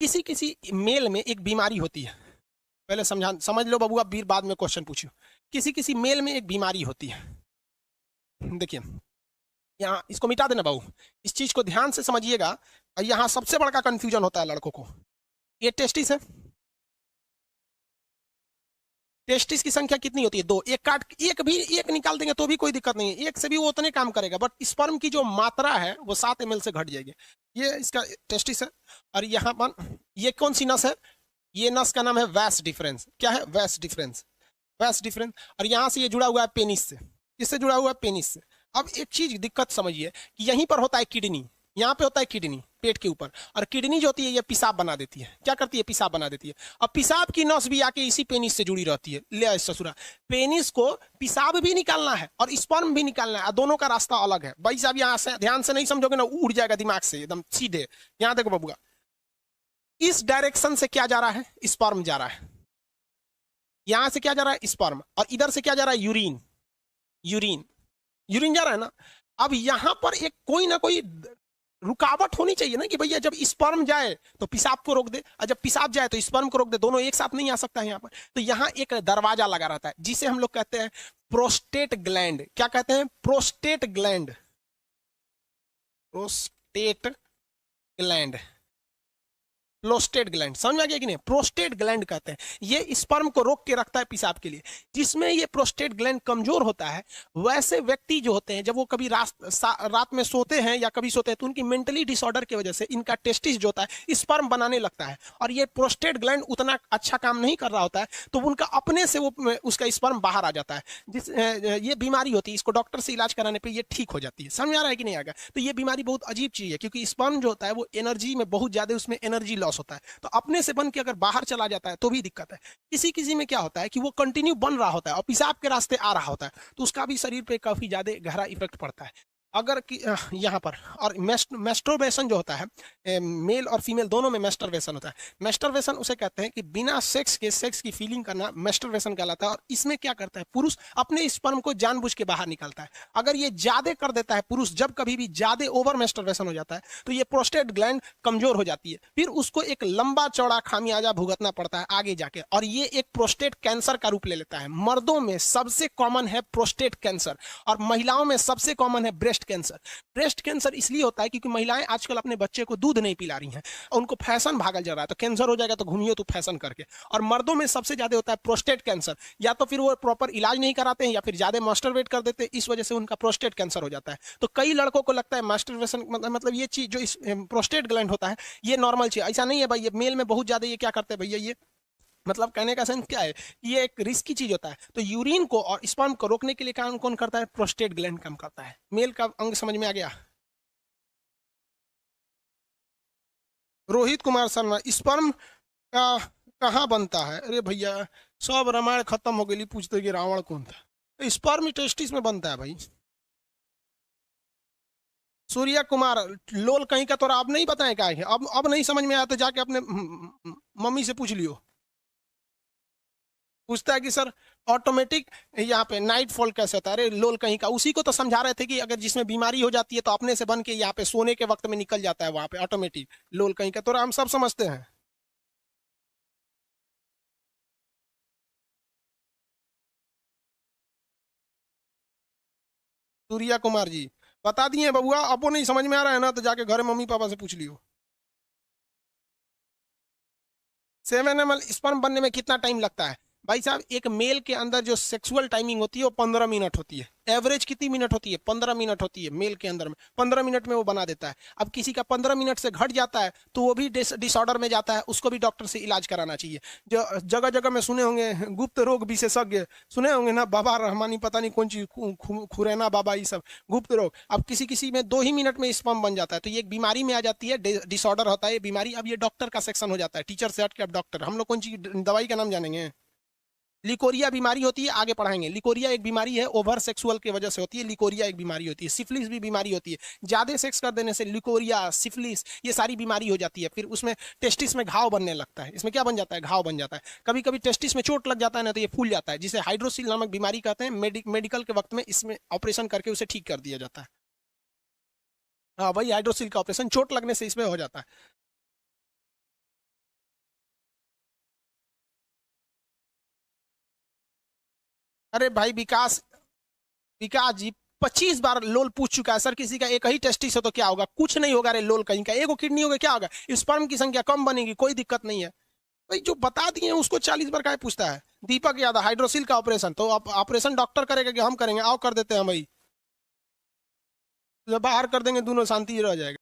किसी किसी मेल में एक बीमारी होती है, पहले समझ लो बबुआ, फिर बाद में क्वेश्चन पूछियो। किसी किसी मेल में एक बीमारी होती है। देखिए, यहाँ इसको मिटा देना बाबू, इस चीज को ध्यान से समझिएगा। और यहाँ सबसे बड़ा कंफ्यूजन होता है लड़कों को। ये टेस्टिस है, टेस्टिस की संख्या कितनी होती है? दो। एक काट, एक निकाल देंगे तो भी कोई दिक्कत नहीं है, एक से भी वो उतने काम करेगा, बट स्पर्म की जो मात्रा है वो 7 ml से घट जाएगी। ये इसका टेस्टिस है। और यहाँ पर ये कौन सी नस है? ये नस का नाम है वैस डिफरेंस। क्या है? वैस डिफरेंस, वैस डिफरेंस। और यहां से ये जुड़ा हुआ है पेनिस से। किससे जुड़ा हुआ है? पेनिस से। अब एक चीज दिक्कत समझिए कि यहीं पर होता है किडनी, यहाँ पे होता है किडनी पेट के ऊपर। और किडनी जो होती है ये पेशाब बना देती है। क्या करती है? पेशाब बना देती है। अब पेशाब की नस भी आके इसी पेनिस से जुड़ी रहती है। ले ससुरा, पेनिस को पेशाब भी निकालना है और स्पर्म भी निकालना है, दोनों का रास्ता अलग है भाई साहब। यहाँ से ध्यान से नहीं समझोगे ना, उड़ जाएगा दिमाग से एकदम सीधे। यहाँ देखो बबुआ, इस डायरेक्शन से क्या जा रहा है? स्पर्म जा रहा है। यहां से क्या जा रहा है? स्पर्म। और इधर से क्या जा रहा है? यूरिन। यूरिन, यूरिन जा रहा है ना। अब यहां पर एक कोई ना कोई रुकावट होनी चाहिए ना, कि भैया जब स्पर्म जाए तो पेशाब को रोक दे, और जब पेशाब जाए तो स्पर्म को रोक दे। दोनों एक साथ नहीं आ सकता है यहाँ पर। तो यहाँ एक दरवाजा लगा रहता है जिसे हम लोग कहते हैं प्रोस्टेट ग्लैंड। क्या कहते हैं? Prostate gland. Prostate gland, prostate gland, समझ में आ गया कि नहीं? प्रोस्टेट ग्लैंड कहते हैं, ये स्पर्म को रोक के रखता है पेशाब के लिए। जिसमें ये प्रोस्टेट ग्लैंड कमजोर होता है, वैसे व्यक्ति जो होते हैं जब वो कभी रात में सोते हैं या कभी सोते हैं, तो उनकी मेंटली डिसऑर्डर की वजह से इनका टेस्टिस जो होता है स्पर्म बनाने लगता है, और ये प्रोस्टेट ग्लैंड उतना अच्छा काम नहीं कर रहा होता है, तो उनका अपने से वो उसका स्पर्म बाहर आ जाता है। ये बीमारी होती है, इसको डॉक्टर से इलाज कराने पर ये ठीक हो जाती है। समझ में आ रहा है कि नहीं आएगा? तो ये बीमारी बहुत अजीब चीज है, क्योंकि स्पर्म जो होता है वो एनर्जी में बहुत ज्यादा, उसमें एनर्जी लॉस होता है। तो अपने से बन के अगर बाहर चला जाता है तो भी दिक्कत है। किसी किसी में क्या होता है कि वो कंटिन्यू बन रहा होता है और पेशाब के रास्ते आ रहा होता है, तो उसका भी शरीर पे काफी ज्यादा गहरा इफेक्ट पड़ता है। अगर यहाँ पर, और मेस्टरबेशन जो होता है, मेल और फीमेल दोनों में मेस्टरबेशन होता है। मेस्टरबेशन उसे कहते हैं कि बिना सेक्स के सेक्स की फीलिंग करना मेस्टरबेशन कहलाता है। और इसमें क्या करता है पुरुष? अपने स्पर्म को जानबूझ के बाहर निकालता है। अगर ये ज्यादा कर देता है पुरुष, जब कभी भी ज्यादा ओवर मेस्टरबेशन हो जाता है, तो ये प्रोस्टेट ग्लैंड कमजोर हो जाती है, फिर उसको एक लंबा चौड़ा खामियाजा भुगतना पड़ता है आगे जाके, और ये एक प्रोस्टेट कैंसर का रूप ले लेता है। मर्दों में सबसे कॉमन है प्रोस्टेट कैंसर, और महिलाओं में सबसे कॉमन है ब्रेस्ट कैंसर। ब्रेस्ट कैंसर इसलिए होता है क्योंकि महिलाएं आजकल अपने बच्चे को दूध नहीं पिला रही हैं, उनको फैशन भागल जा रहा है, तो कैंसर हो जाएगा तो घूमिए तो फैशन करके। और मर्दों में सबसे ज्यादा होता है प्रोस्टेट कैंसर, या तो फिर वो प्रॉपर इलाज नहीं कराते हैं, या फिर ज्यादा मास्टरबेट कर देते हैं, इस वजह से उनका प्रोस्टेट कैंसर हो जाता है। तो कई लड़कों को लगता है मास्टरबेशन मतलब ये चीज जो इस प्रोस्टेट ग्लैंड होता है ये नॉर्मल चीज, ऐसा नहीं है भाई। ये मेल में बहुत ज्यादा ये क्या करते हैं भैया, ये मतलब कहने का सेंस क्या है, ये एक रिस्की चीज होता है। तो यूरिन को और स्पर्म को रोकने के लिए काम कौन करता है? प्रोस्टेट ग्लैंड काम करता है। मेल का अंग समझ में आ गया? रोहित कुमार शर्मा, स्पर्म का कहाँ बनता है? अरे भैया, सब रामायण खत्म हो गई, पूछते कि रावण कौन था। तो स्पर्म टेस्टिस में बनता है भाई। सूर्या कुमार, लोल कहीं का, तो अब नहीं बताएं क्या है? अब नहीं समझ में आया तो जाके अपने मम्मी से पूछ लियो। पूछता है कि सर ऑटोमेटिक यहाँ पे नाइट फॉल कैसे होता है? अरे लोल कहीं का, उसी को तो समझा रहे थे कि अगर जिसमें बीमारी हो जाती है तो अपने से बन के यहाँ पे सोने के वक्त में निकल जाता है, वहां पे ऑटोमेटिक। लोल कहीं का तो हम सब समझते हैं। सूर्या कुमार जी बता दिए बबुआ, आपको नहीं समझ में आ रहा है ना तो जाके घर मम्मी पापा से पूछ लियो। 7 ml स्पर्म बनने में कितना टाइम लगता है? भाई साहब, एक मेल के अंदर जो सेक्सुअल टाइमिंग होती है वो 15 मिनट होती है। एवरेज कितनी मिनट होती है? 15 मिनट होती है मेल के अंदर में। 15 मिनट में वो बना देता है। अब किसी का 15 मिनट से घट जाता है तो वो भी डिसऑर्डर में जाता है, उसको भी डॉक्टर से इलाज कराना चाहिए। जो जगह जगह में सुने होंगे गुप्त रोग विशेषज्ञ, सुने होंगे ना, बाबा रहमानी पता नहीं कौन चीज, खुरैना बाबा, ये सब गुप्त रोग। अब किसी किसी में 2 ही मिनट में स्पर्म बन जाता है, तो ये एक बीमारी में आ जाती है, डिसऑर्डर होता है ये बीमारी। अब ये डॉक्टर का सेक्शन हो जाता है, टीचर से हट के अब डॉक्टर। हम लोग कौन सी दवाई का नाम जानेंगे? लिकोरिया बीमारी होती है, आगे पढ़ाएंगे। लिकोरिया एक बीमारी है, ओवर सेक्सुअल की वजह से होती है। लिकोरिया एक बीमारी होती है। सिफिलिस भी बीमारी होती है, ज्यादा सेक्स कर देने से लिकोरिया, सिफिलिस, ये सारी बीमारी हो जाती है। फिर उसमें टेस्टिस में घाव बनने लगता है। इसमें क्या बन जाता है? घाव बन जाता है। कभी कभी टेस्टिस में चोट लग जाता है ना, तो ये फूल जाता है, जिसे हाइड्रोसिल नामक बीमारी कहते हैं। मेडिकल के वक्त में इसमें ऑपरेशन करके उसे ठीक कर दिया जाता है। हाँ, वही हाइड्रोसिल का ऑपरेशन चोट लगने से इसमें हो जाता है। अरे भाई विकास, विकास जी 25 बार लोल पूछ चुका है सर, किसी का एक ही टेस्टिस हो तो क्या होगा, कुछ नहीं होगा रे, लोल कहीं का एगो किडनी होगा क्या होगा, स्पर्म की संख्या कम बनेगी, कोई दिक्कत नहीं है। भाई जो बता दिए उसको 40 बार काहे पूछता है। दीपक यादव हाइड्रोसिल का ऑपरेशन, तो ऑपरेशन डॉक्टर करेगा कि हम करेंगे, आओ कर देते हैं हम भाई, बाहर कर देंगे, दोनों शांति रह जाएगा।